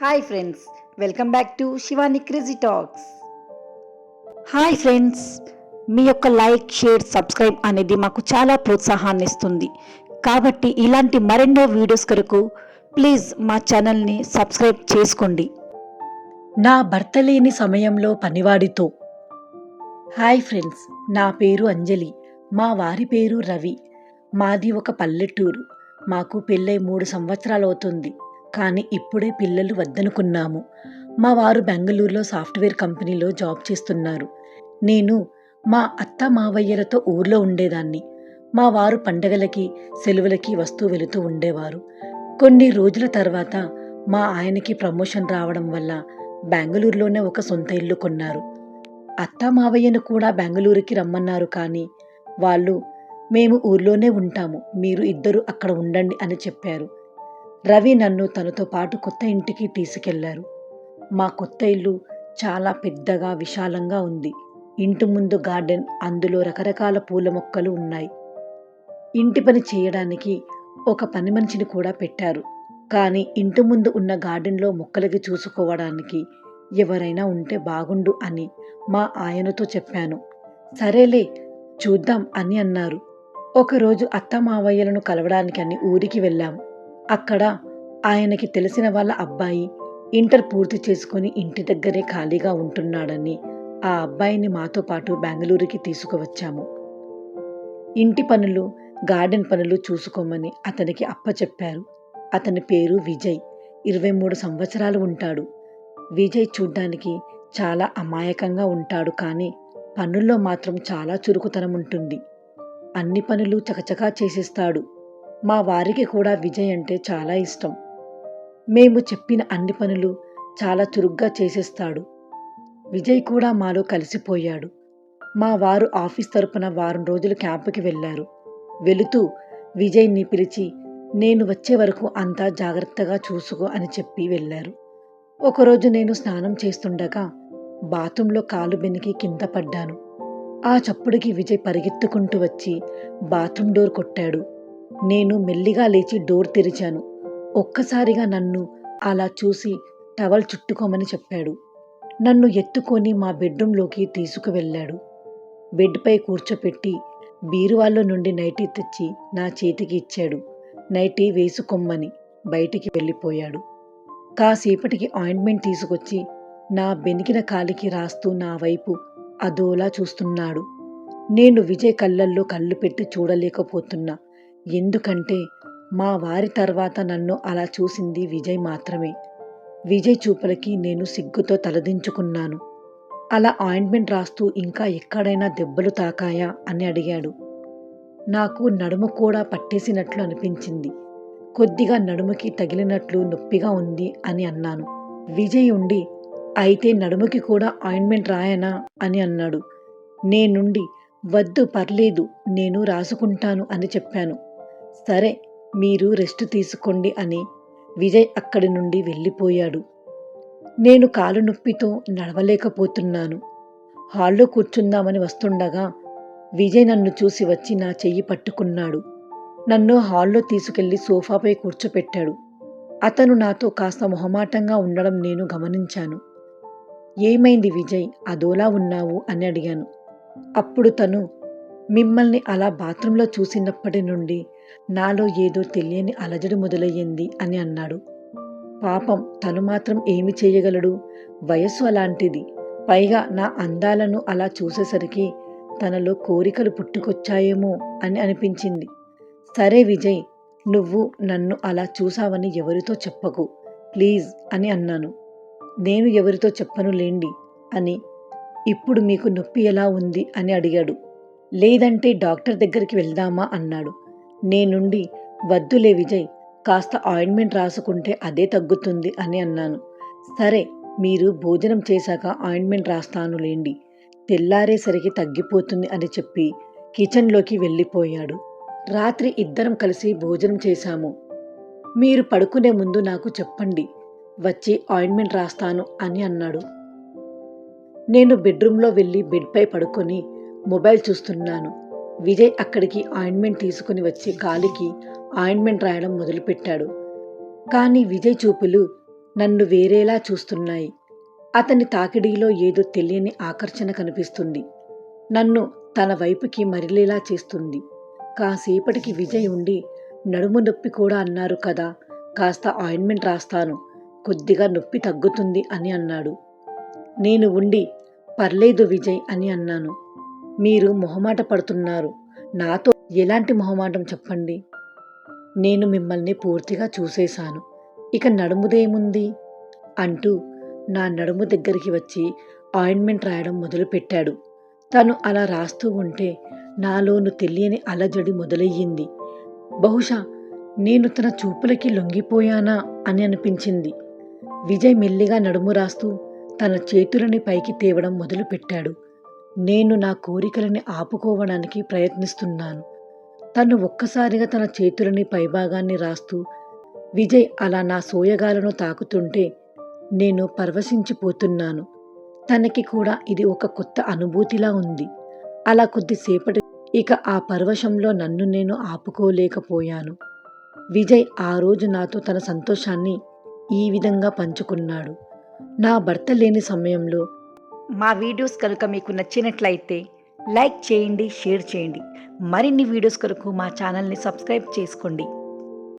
Hi friends, welcome back to Shivani crazy talks. Hi friends, మీ యొక్క like, share, subscribe అనేది మాకు చాలా ప్రోత్సాహాన్ని ఇస్తుంది. కాబట్టి ఇలాంటి మరెన్నో వీడియోస్ కొరకు ప్లీజ్ మా ఛానల్ని సబ్స్క్రైబ్ చేసుకోండి. నా భర్త లేని సమయంలో పనివాడితో. హాయ్ ఫ్రెండ్స్, నా పేరు అంజలి, మా వారి పేరు రవి. మాది ఒక పల్లెటూరు. మాకు పెళ్ళై 3 సంవత్సరాలు అవుతుంది. కానీ ఇప్పుడే పిల్లలు వద్దనుకున్నాము. మా వారు బెంగళూరులో సాఫ్ట్వేర్ కంపెనీలో జాబ్ చేస్తున్నారు. నేను మా అత్త మావయ్యలతో ఊర్లో ఉండేదాన్ని. మా వారు పండగలకి, సెలవులకి వస్తూ వెళుతూ ఉండేవారు. కొన్ని రోజుల తర్వాత మా ఆయనకి ప్రమోషన్ రావడం వల్ల బెంగళూరులోనే ఒక సొంత ఇల్లు కొన్నారు. అత్త మావయ్యను కూడా బెంగళూరుకి రమ్మన్నారు. కానీ వాళ్ళు మేము ఊర్లోనే ఉంటాము, మీరు ఇద్దరు అక్కడ ఉండండి అని చెప్పారు. రవి నన్ను తనతో పాటు కొత్త ఇంటికి తీసుకెళ్లారు. మా కొత్త ఇల్లు చాలా పెద్దగా, విశాలంగా ఉంది. ఇంటి ముందు గార్డెన్, అందులో రకరకాల పూల మొక్కలు ఉన్నాయి. ఇంటి పని చేయడానికి ఒక పని మనిషిని కూడా పెట్టారు. కానీ ఇంటి ముందు ఉన్న గార్డెన్లో మొక్కలకి చూసుకోవడానికి ఎవరైనా ఉంటే బాగుండు అని మా ఆయనతో చెప్పాను. సరేలే చూద్దాం అని అన్నారు. ఒకరోజు అత్త మావయ్యలను కలవడానికి అని ఊరికి వెళ్ళాం. అక్కడ ఆయనకి తెలిసిన వాళ్ళ అబ్బాయి ఇంటర్ పూర్తి చేసుకుని ఇంటి దగ్గరే ఖాళీగా ఉంటున్నాడని ఆ అబ్బాయిని మాతో పాటు బెంగళూరుకి తీసుకువచ్చాము. ఇంటి పనులు, గార్డెన్ పనులు చూసుకోమని అతనికి అప్పచెప్పారు. అతని పేరు విజయ్. 23 సంవత్సరాలు ఉంటాడు. విజయ్ చూడ్డానికి చాలా అమాయకంగా ఉంటాడు. కానీ పనుల్లో మాత్రం చాలా చురుకుతనం ఉంటుంది. అన్ని పనులు చకచకా చేసేస్తాడు. మా వారికి కూడా విజయ్ అంటే చాలా ఇష్టం. మేము చెప్పిన అన్ని పనులు చాలా చురుగ్గా చేసేస్తాడు. విజయ్ కూడా మాలో కలిసిపోయాడు. మా వారు ఆఫీస్ తరపున వారం రోజులు క్యాంపుకి వెళ్ళారు. వెళుతూ విజయ్ని పిలిచి నేను వచ్చే వరకు అంతా జాగ్రత్తగా చూసుకో అని చెప్పి వెళ్ళారు. ఒకరోజు నేను స్నానం చేస్తుండగా బాత్రూంలో కాలు బెనికి కింద పడ్డాను. ఆ చప్పుడుకి విజయ్ పరిగెత్తుకుంటూ వచ్చి బాత్రూమ్ డోర్ కొట్టాడు. నేను మెల్లిగా లేచి డోర్ తెరిచాను. ఒక్కసారిగా నన్ను అలా చూసి టవల్ చుట్టుకోమని చెప్పాడు. నన్ను ఎత్తుకొని మా బెడ్రూంలోకి తీసుకువెళ్ళాడు. బెడ్పై కూర్చోపెట్టి బీరువాలో నుండి నైటీ తెచ్చి నా చేతికి ఇచ్చాడు. నైటీ వేసుకోమ్మని బయటికి వెళ్ళిపోయాడు. కాసేపటికి ఆయింట్మెంట్ తీసుకొచ్చి నా బెనికిన కాలికి రాస్తూ నా వైపు అదోలా చూస్తున్నాడు. నేను విజయ్ కళ్ళల్లో కళ్ళు పెట్టి చూడలేకపోతున్నా. ఎందుకంటే మా వారి తర్వాత నన్ను అలా చూసింది విజయ్ మాత్రమే. విజయ్ చూపులకి నేను సిగ్గుతో తలదించుకున్నాను. అలా ఆయింట్మెంట్ రాస్తూ ఇంకా ఎక్కడైనా దెబ్బలు తాకాయా అని అడిగాడు. నాకు నడుము కూడా పట్టేసినట్లు అనిపించింది. కొద్దిగా నడుముకి తగిలినట్లు నొప్పిగా ఉంది అని అన్నాను. విజయ్ ఉండి అయితే నడుముకి కూడా ఆయింట్మెంట్ రాయనా అని అన్నాడు. నేనుండి వద్దు పర్లేదు, నేను రాసుకుంటాను అని చెప్పాను. సరే మీరు రెస్ట్ తీసుకోండి అని విజయ్ అక్కడి నుండి వెళ్ళిపోయాడు. నేను కాలు నొప్పితో నడవలేకపోతున్నాను. హాల్లో కూర్చుందామని వస్తుండగా విజయ్ నన్ను చూసి వచ్చి నా చెయ్యి పట్టుకున్నాడు. నన్ను హాల్లో తీసుకెళ్లి సోఫాపై కూర్చోపెట్టాడు. అతను నాతో కాస్త మొహమాటంగా ఉండడం నేను గమనించాను. ఏమైంది విజయ్, అదోలా ఉన్నావు అని అడిగాను. అప్పుడు తను మిమ్మల్ని అలా బాత్రూంలో చూసినప్పటి నుండి నాలో ఏదో తెలియని అలజడి మొదలయ్యింది అని అన్నాడు. పాపం తను మాత్రం ఏమి చేయగలడు, వయస్సు అలాంటిది. పైగా నా అందాలను అలా చూసేసరికి తనలో కోరికలు పుట్టుకొచ్చాయేమో అని అనిపించింది. సరే విజయ్, నువ్వు నన్ను అలా చూసావని ఎవరితో చెప్పకు ప్లీజ్ అని అన్నాను. నేను ఎవరితో చెప్పను లేండి అని. ఇప్పుడు మీకు నొప్పి ఎలా ఉంది అని అడిగాడు. లేదంటే డాక్టర్ దగ్గరికి వెళ్దామా అన్నాడు. నేనుండి వద్దులే విజయ్, కాస్త ఆయింట్మెంట్ రాసుకుంటే అదే తగ్గుతుంది అని అన్నాను. సరే మీరు భోజనం చేశాక ఆయింట్మెంట్ రాస్తాను లేండి, తెల్లారేసరికి తగ్గిపోతుంది అని చెప్పి కిచెన్లోకి వెళ్ళిపోయాడు. రాత్రి ఇద్దరం కలిసి భోజనం చేశాము. మీరు పడుకునే ముందు నాకు చెప్పండి, వచ్చి ఆయింట్మెంట్ రాస్తాను అని అన్నాడు. నేను బెడ్రూమ్లో వెళ్ళి బెడ్పై పడుకొని మొబైల్ చూస్తున్నాను. విజయ్ అక్కడికి ఆయింట్మెంట్ తీసుకుని వచ్చి కాలికి ఆయింట్మెంట్ రాయడం మొదలుపెట్టాడు. కానీ విజయ్ చూపులు నన్ను వేరేలా చూస్తున్నాయి. అతని తాకిడిలో ఏదో తెలియని ఆకర్షణ కనిపిస్తుంది. నన్ను తన వైపుకి మరలేలా చేస్తుంది. కాసేపటికి విజయ్ ఉండి, నడుము నొప్పి కూడా అన్నారు కదా, కాస్త ఆయింట్మెంట్ రాస్తాను, కొద్దిగా నొప్పి తగ్గుతుంది అని అన్నాడు. నేను ఉండి, పర్లేదు విజయ్ అని అన్నాను. మీరు మొహమాట పడుతున్నారు. నాతో ఎలాంటి మొహమాటం చెప్పండి? నేను మిమ్మల్ని పూర్తిగా చూసేశాను. ఇక నడుముదేముంది అంటూ నా నడుము దగ్గరికి వచ్చి ఆయింట్మెంట్ రాయడం మొదలుపెట్టాడు. తను అలా రాస్తూ ఉంటే నాలోను తెలియని అలజడి మొదలయ్యింది. బహుశా నేను తన చూపులకి లొంగిపోయానా అని అనిపించింది. విజయ్ మెల్లిగా నడుము రాస్తూ తన చేతులని పైకి తేవడం మొదలుపెట్టాడు. నేను నా కోరికలని ఆపుకోవడానికి ప్రయత్నిస్తున్నాను. తను ఒక్కసారిగా తన చేతులని పైభాగాన్ని రాస్తూ విజయ్ అలా నా సోయగాలను తాకుతుంటే నేను పరవశించిపోతున్నాను. తనకి కూడా ఇది ఒక కొత్త అనుభూతిలా ఉంది. అలా కొద్దిసేపటి ఇక ఆ పరవశంలో నన్ను నేను ఆపుకోలేకపోయాను. విజయ్ ఆ రోజు నాతో తన సంతోషాన్ని ఈ విధంగా పంచుకున్నాడు. నా భర్త లేని సమయంలో మా వీడియోస్ కనుక మీకు నచ్చినట్లయితే లైక్ చేయండి, షేర్ చేయండి. మరిన్ని వీడియోస్ కొరకు మా ఛానల్ని సబ్స్క్రైబ్ చేసుకోండి.